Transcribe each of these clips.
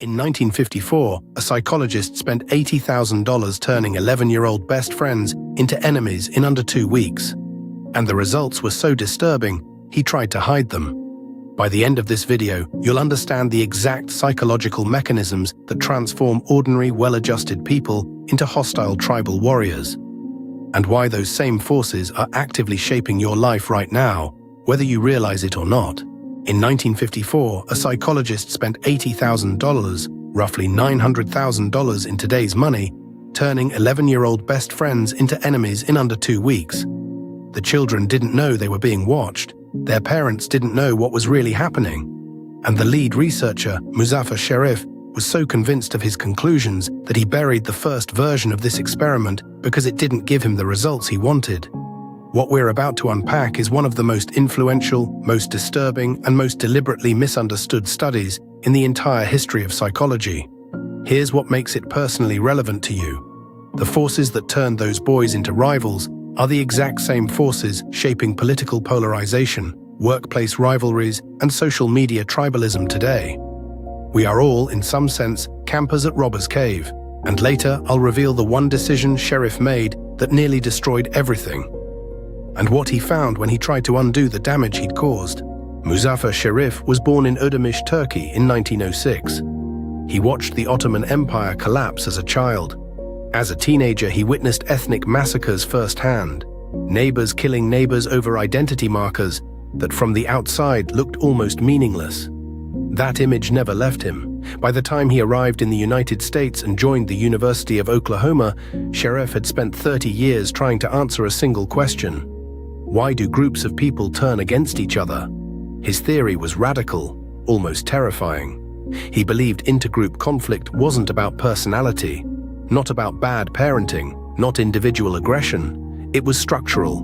In 1954, a psychologist spent $80,000 turning 11-year-old best friends into enemies in under 2 weeks. And the results were so disturbing, he tried to hide them. By the end of this video, you'll understand the exact psychological mechanisms that transform ordinary, well-adjusted people into hostile tribal warriors, and why those same forces are actively shaping your life right now, whether you realize it or not. In 1954, a psychologist spent $80,000, roughly $900,000 in today's money, turning 11-year-old best friends into enemies in under 2 weeks. The children didn't know they were being watched. Their parents didn't know what was really happening. And the lead researcher, Muzafer Sherif, was so convinced of his conclusions that he buried the first version of this experiment because it didn't give him the results he wanted. What we're about to unpack is one of the most influential, most disturbing, and most deliberately misunderstood studies in the entire history of psychology. Here's what makes it personally relevant to you. The forces that turned those boys into rivals are the exact same forces shaping political polarization, workplace rivalries, and social media tribalism today. We are all, in some sense, campers at Robber's Cave, and later I'll reveal the one decision Sherif made that nearly destroyed everything, and what he found when he tried to undo the damage he'd caused. Muzafer Sherif was born in Ödemiş, Turkey in 1906. He watched the Ottoman Empire collapse as a child. As a teenager, he witnessed ethnic massacres firsthand, neighbors killing neighbors over identity markers that from the outside looked almost meaningless. That image never left him. By the time he arrived in the United States and joined the University of Oklahoma, Sherif had spent 30 years trying to answer a single question: why do groups of people turn against each other? His theory was radical, almost terrifying. He believed intergroup conflict wasn't about personality, not about bad parenting, not individual aggression. It was structural.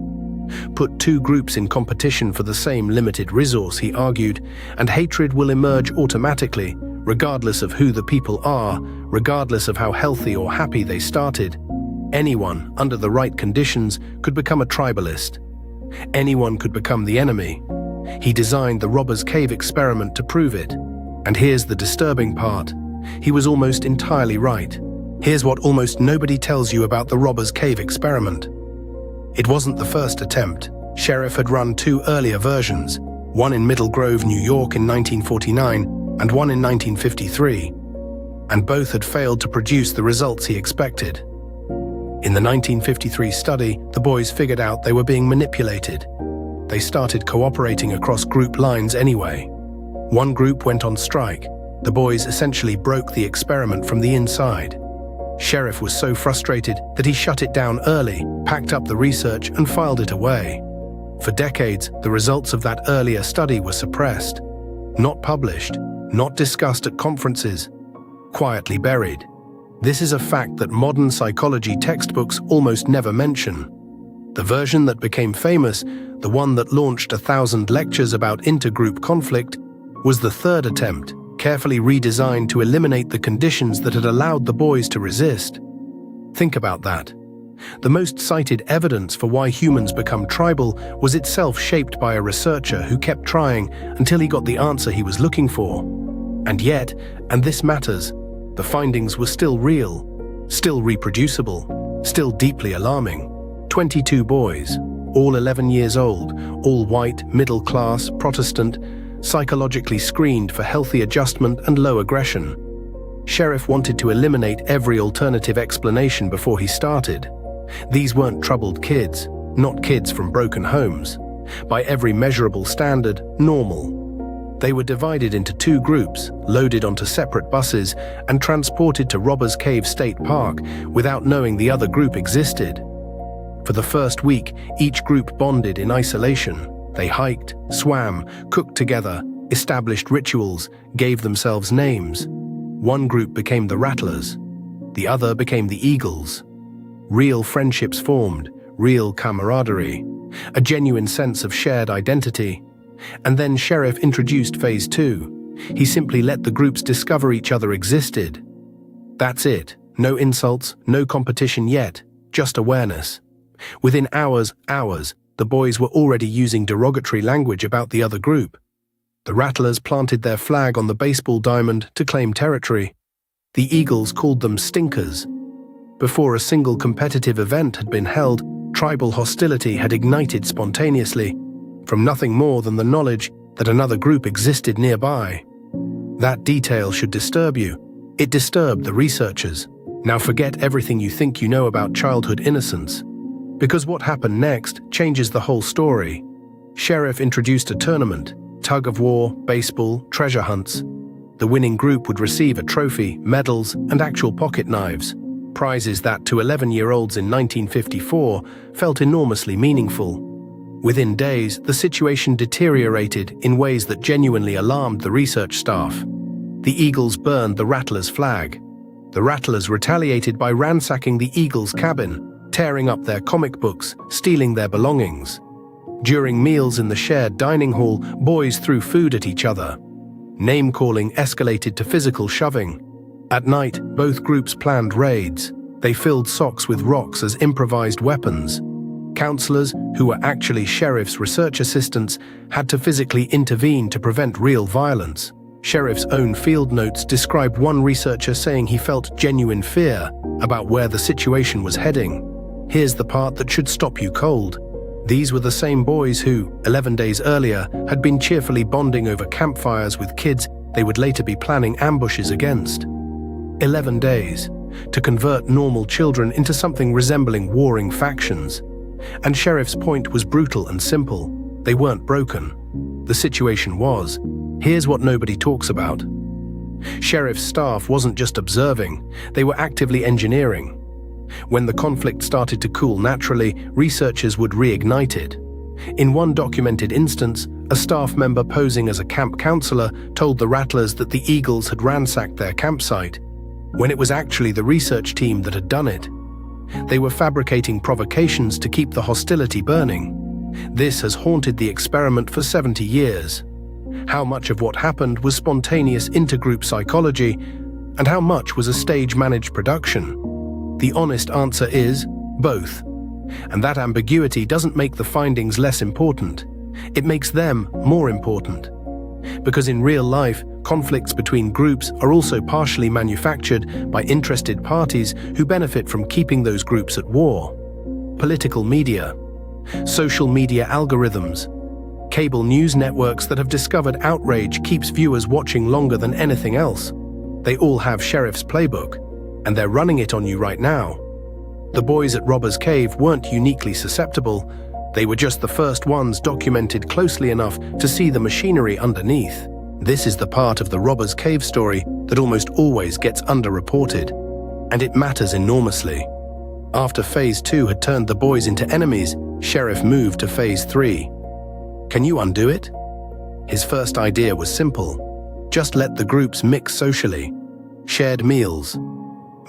Put two groups in competition for the same limited resource, he argued, and hatred will emerge automatically, regardless of who the people are, regardless of how healthy or happy they started. Anyone, under the right conditions, could become a tribalist. Anyone could become the enemy. He designed the Robber's Cave experiment to prove it. And here's the disturbing part. He was almost entirely right. Here's what almost nobody tells you about the Robber's Cave experiment. It wasn't the first attempt. Sherif had run 2 earlier versions, one in Middle Grove, New York in 1949 and one in 1953, and both had failed to produce the results he expected. In the 1953 study, the boys figured out they were being manipulated. They started cooperating across group lines anyway. One group went on strike. The boys essentially broke the experiment from the inside. Sherif was so frustrated that he shut it down early, packed up the research, and filed it away. For decades, the results of that earlier study were suppressed, not published, not discussed at conferences, quietly buried. This is a fact that modern psychology textbooks almost never mention. The version that became famous, the one that launched 1,000 lectures about intergroup conflict, was the third attempt, carefully redesigned to eliminate the conditions that had allowed the boys to resist. Think about that. The most cited evidence for why humans become tribal was itself shaped by a researcher who kept trying until he got the answer he was looking for. And yet, and this matters, the findings were still real, still reproducible, still deeply alarming. 22 boys, all 11 years old, all white, middle class, Protestant, psychologically screened for healthy adjustment and low aggression. Sherif wanted to eliminate every alternative explanation before he started. These weren't troubled kids, not kids from broken homes. By every measurable standard, normal. They were divided into 2 groups, loaded onto separate buses, and transported to Robber's Cave State Park without knowing the other group existed. For the first week, each group bonded in isolation. They hiked, swam, cooked together, established rituals, gave themselves names. One group became the Rattlers. The other became the Eagles. Real friendships formed, real camaraderie, a genuine sense of shared identity. And then Sherif introduced phase 2. He simply let the groups discover each other existed. That's it. No insults, no competition yet, just awareness. Within hours, the boys were already using derogatory language about the other group. The rattlers planted their flag on the baseball diamond to claim territory. The eagles called them stinkers. Before a single competitive event had been held, tribal hostility had ignited spontaneously, from nothing more than the knowledge that another group existed nearby. That detail should disturb you. It disturbed the researchers. Now forget everything you think you know about childhood innocence, because what happened next changes the whole story. Sherif introduced a tournament, tug-of-war, baseball, treasure hunts. The winning group would receive a trophy, medals, and actual pocket knives, prizes that to 11-year-olds in 1954 felt enormously meaningful. Within days, the situation deteriorated in ways that genuinely alarmed the research staff. The eagles burned the rattlers' flag. The rattlers retaliated by ransacking the eagles' cabin, tearing up their comic books, stealing their belongings. During meals in the shared dining hall, boys threw food at each other. Name-calling escalated to physical shoving. At night, both groups planned raids. They filled socks with rocks as improvised weapons. Counselors, who were actually Sherif's research assistants, had to physically intervene to prevent real violence. Sherif's own field notes describe one researcher saying he felt genuine fear about where the situation was heading. Here's the part that should stop you cold. These were the same boys who, 11 days earlier, had been cheerfully bonding over campfires with kids they would later be planning ambushes against. 11 days, to convert normal children into something resembling warring factions. And Sherif's point was brutal and simple. They weren't broken. The situation was, here's what nobody talks about. Sherif's staff wasn't just observing, they were actively engineering. When the conflict started to cool naturally, researchers would reignite it. In one documented instance, a staff member posing as a camp counselor told the rattlers that the eagles had ransacked their campsite, when it was actually the research team that had done it. They were fabricating provocations to keep the hostility burning. This has haunted the experiment for 70 years. How much of what happened was spontaneous intergroup psychology, and how much was a stage-managed production? The honest answer is both. And that ambiguity doesn't make the findings less important. It makes them more important. Because in real life, conflicts between groups are also partially manufactured by interested parties who benefit from keeping those groups at war. Political media, social media algorithms, cable news networks that have discovered outrage keeps viewers watching longer than anything else. They all have Sherif's playbook, and they're running it on you right now. The boys at Robbers Cave weren't uniquely susceptible. They were just the first ones documented closely enough to see the machinery underneath. This is the part of the Robbers Cave story that almost always gets underreported, and it matters enormously. After Phase 2 had turned the boys into enemies, Sherif moved to Phase 3. Can you undo it? His first idea was simple. Just let the groups mix socially. Shared meals,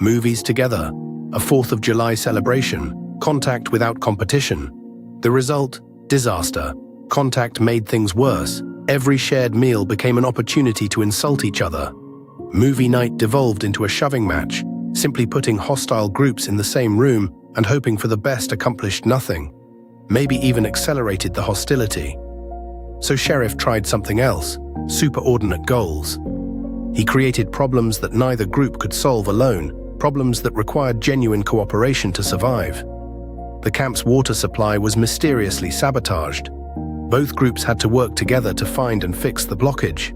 movies together, a 4th of July celebration, contact without competition. The result? Disaster. Contact made things worse. Every shared meal became an opportunity to insult each other. Movie night devolved into a shoving match, simply putting hostile groups in the same room and hoping for the best accomplished nothing, maybe even accelerated the hostility. So Sherif tried something else, superordinate goals. He created problems that neither group could solve alone, problems that required genuine cooperation to survive. The camp's water supply was mysteriously sabotaged. Both groups had to work together to find and fix the blockage.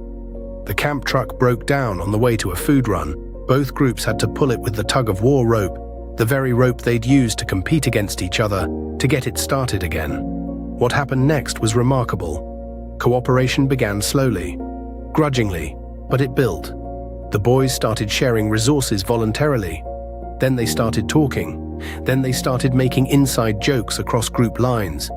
The camp truck broke down on the way to a food run. Both groups had to pull it with the tug-of-war rope, the very rope they'd used to compete against each other, to get it started again. What happened next was remarkable. Cooperation began slowly, grudgingly, but it built. The boys started sharing resources voluntarily. Then they started talking. Then they started making inside jokes across group lines.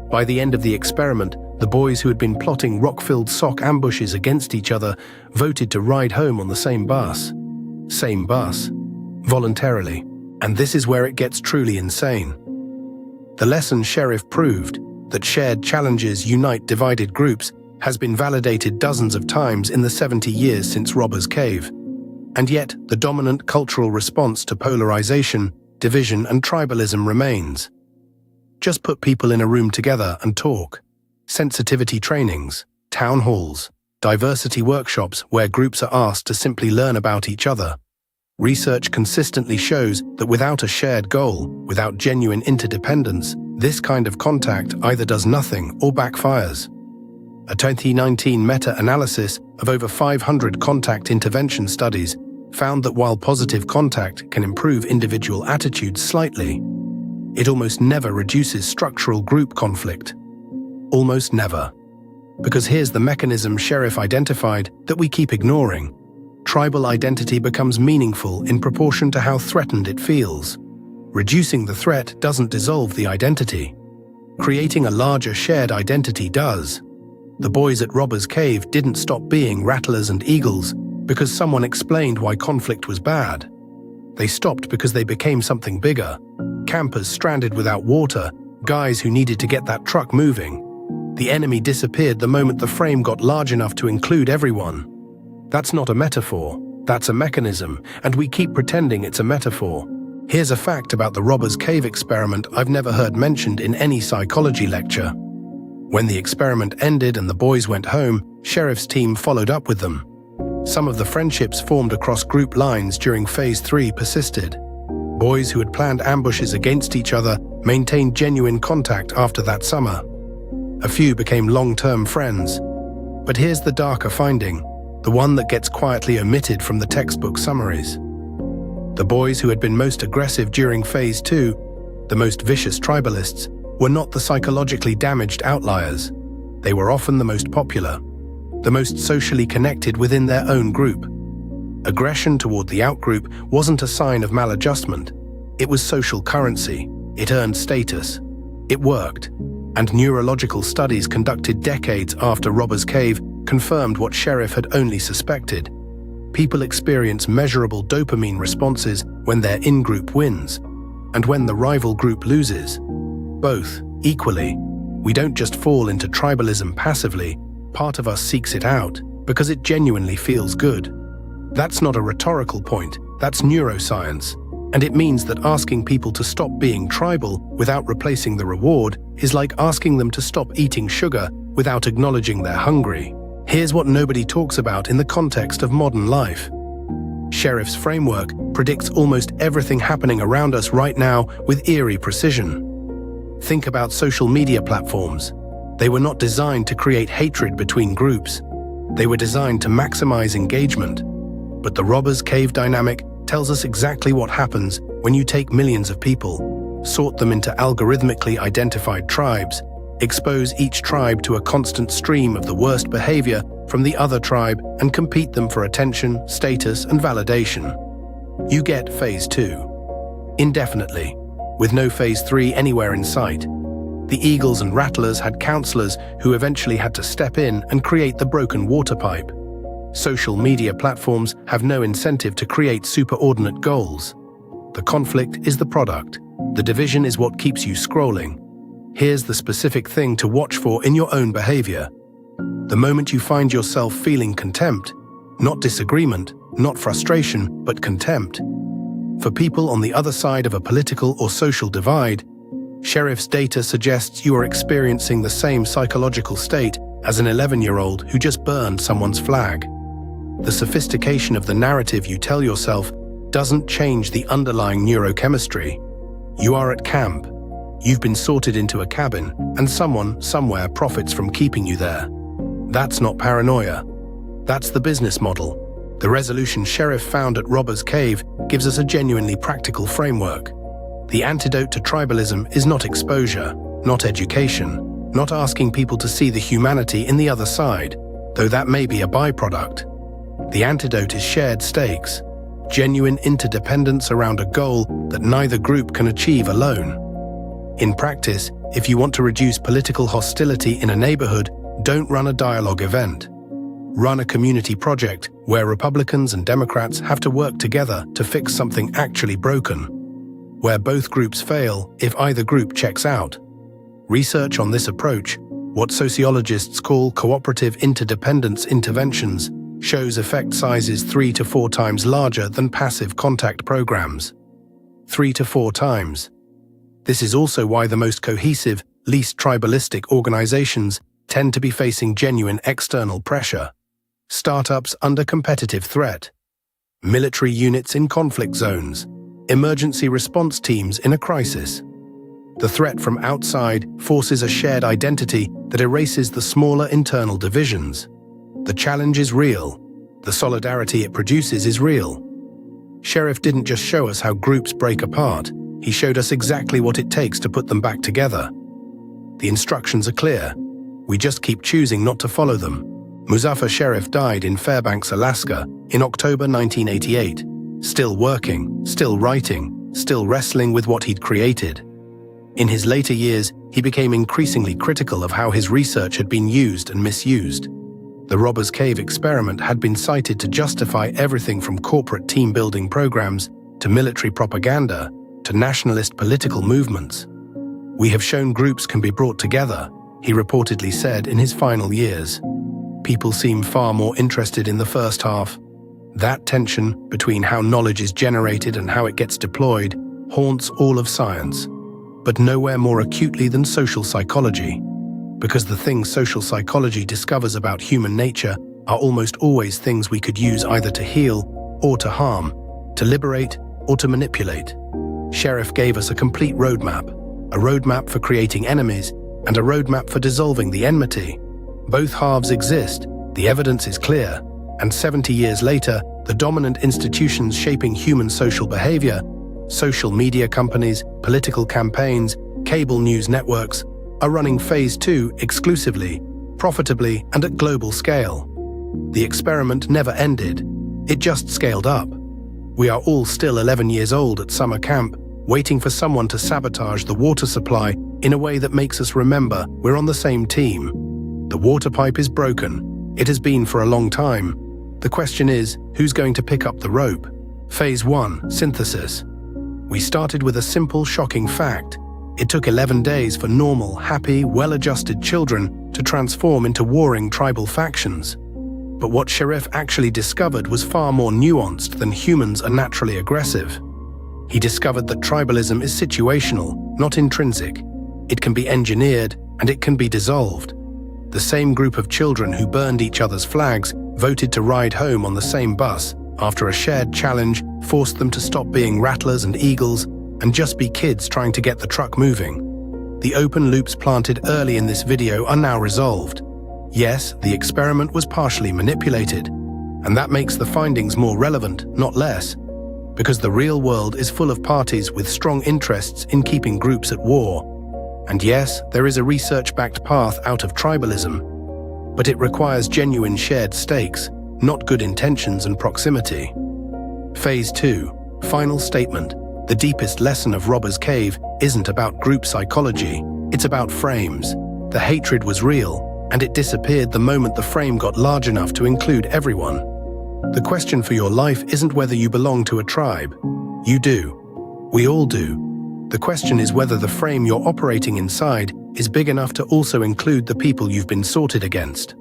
By the end of the experiment, the boys who had been plotting rock-filled sock ambushes against each other voted to ride home on the same bus. Same bus. Voluntarily. And this is where it gets truly insane. The lesson Sherif proved, that shared challenges unite divided groups, has been validated dozens of times in the 70 years since Robbers Cave. And yet, the dominant cultural response to polarization, division, and tribalism remains. Just put people in a room together and talk. Sensitivity trainings, town halls, diversity workshops where groups are asked to simply learn about each other. Research consistently shows that without a shared goal, without genuine interdependence, this kind of contact either does nothing or backfires. A 2019 meta-analysis of over 500 contact intervention studies found that while positive contact can improve individual attitudes slightly, it almost never reduces structural group conflict. Almost never. Because here's the mechanism Sherif identified that we keep ignoring. Tribal identity becomes meaningful in proportion to how threatened it feels. Reducing the threat doesn't dissolve the identity. Creating a larger shared identity does. The boys at Robbers Cave didn't stop being rattlers and eagles because someone explained why conflict was bad. They stopped because they became something bigger. Campers stranded without water, guys who needed to get that truck moving. The enemy disappeared the moment the frame got large enough to include everyone. That's not a metaphor, that's a mechanism, and we keep pretending it's a metaphor. Here's a fact about the Robbers Cave experiment I've never heard mentioned in any psychology lecture. When the experiment ended and the boys went home, Sherif's team followed up with them. Some of the friendships formed across group lines during Phase 3 persisted. Boys who had planned ambushes against each other maintained genuine contact after that summer. A few became long-term friends. But here's the darker finding, the one that gets quietly omitted from the textbook summaries. The boys who had been most aggressive during Phase 2, the most vicious tribalists, were not the psychologically damaged outliers. They were often the most popular, the most socially connected within their own group. Aggression toward the outgroup wasn't a sign of maladjustment. It was social currency. It earned status. It worked. And neurological studies conducted decades after Robbers Cave confirmed what Sherif had only suspected. People experience measurable dopamine responses when their in-group wins, and when the rival group loses. Both, equally. We don't just fall into tribalism passively, part of us seeks it out, because it genuinely feels good. That's not a rhetorical point, that's neuroscience. And it means that asking people to stop being tribal without replacing the reward is like asking them to stop eating sugar without acknowledging they're hungry. Here's what nobody talks about in the context of modern life. Sherif's framework predicts almost everything happening around us right now with eerie precision. Think about social media platforms. They were not designed to create hatred between groups. They were designed to maximize engagement. But the Robbers Cave dynamic tells us exactly what happens when you take millions of people, sort them into algorithmically identified tribes, expose each tribe to a constant stream of the worst behavior from the other tribe and compete them for attention, status, and validation. You get Phase 2. Indefinitely, with no Phase 3 anywhere in sight. The Eagles and Rattlers had counselors who eventually had to step in and create the broken water pipe. Social media platforms have no incentive to create superordinate goals. The conflict is the product. The division is what keeps you scrolling. Here's the specific thing to watch for in your own behavior. The moment you find yourself feeling contempt, not disagreement, not frustration, but contempt, for people on the other side of a political or social divide, Sherif's data suggests you are experiencing the same psychological state as an 11-year-old who just burned someone's flag. The sophistication of the narrative you tell yourself doesn't change the underlying neurochemistry. You are at camp. You've been sorted into a cabin, and someone, somewhere profits from keeping you there. That's not paranoia. That's the business model. The resolution Sherif found at Robbers Cave gives us a genuinely practical framework. The antidote to tribalism is not exposure, not education, not asking people to see the humanity in the other side, though that may be a byproduct. The antidote is shared stakes, genuine interdependence around a goal that neither group can achieve alone. In practice, if you want to reduce political hostility in a neighborhood, don't run a dialogue event. Run a community project where Republicans and Democrats have to work together to fix something actually broken, where both groups fail if either group checks out. Research on this approach, what sociologists call cooperative interdependence interventions, shows effect sizes 3 to 4 times larger than passive contact programs. 3 to 4 times. This is also why the most cohesive, least tribalistic organizations tend to be facing genuine external pressure. startups under competitive threat, military units in conflict zones, emergency response teams in a crisis. The threat from outside forces a shared identity that erases the smaller internal divisions. The challenge is real. The solidarity it produces is real. Sherif didn't just show us how groups break apart, he showed us exactly what it takes to put them back together. The instructions are clear. We just keep choosing not to follow them. Muzafer Sherif died in Fairbanks, Alaska, in October 1988. Still working, still writing, still wrestling with what he'd created. In his later years, he became increasingly critical of how his research had been used and misused. The Robbers Cave experiment had been cited to justify everything from corporate team-building programs to military propaganda to nationalist political movements. "We have shown groups can be brought together," he reportedly said in his final years. People seem far more interested in the first half. That tension between how knowledge is generated and how it gets deployed haunts all of science, but nowhere more acutely than social psychology. Because the things social psychology discovers about human nature are almost always things we could use either to heal or to harm, to liberate or to manipulate. Sherif gave us a complete roadmap, a roadmap for creating enemies and a roadmap for dissolving the enmity. Both halves exist, the evidence is clear, and 70 years later, the dominant institutions shaping human social behavior, social media companies, political campaigns, cable news networks, are running Phase 2 exclusively, profitably, and at global scale. The experiment never ended, it just scaled up. We are all still 11 years old at summer camp, waiting for someone to sabotage the water supply in a way that makes us remember we're on the same team. The water pipe is broken. It has been for a long time. The question is, who's going to pick up the rope? Phase 1, synthesis. We started with a simple, shocking fact. It took 11 days for normal, happy, well-adjusted children to transform into warring tribal factions. But what Sherif actually discovered was far more nuanced than humans are naturally aggressive. He discovered that tribalism is situational, not intrinsic. It can be engineered, and it can be dissolved. The same group of children who burned each other's flags voted to ride home on the same bus after a shared challenge forced them to stop being rattlers and eagles and just be kids trying to get the truck moving. The open loops planted early in this video are now resolved. Yes, the experiment was partially manipulated, and that makes the findings more relevant, not less, because the real world is full of parties with strong interests in keeping groups at war. And yes, there is a research-backed path out of tribalism, but it requires genuine shared stakes, not good intentions and proximity. Phase 2, final statement. The deepest lesson of Robbers Cave isn't about group psychology, it's about frames. The hatred was real, and it disappeared the moment the frame got large enough to include everyone. The question for your life isn't whether you belong to a tribe. You do. We all do. The question is whether the frame you're operating inside is big enough to also include the people you've been sorted against.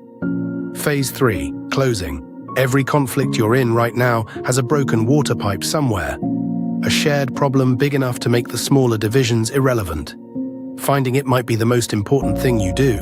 Phase 3, closing. Every conflict you're in right now has a broken water pipe somewhere. A shared problem big enough to make the smaller divisions irrelevant. Finding it might be the most important thing you do.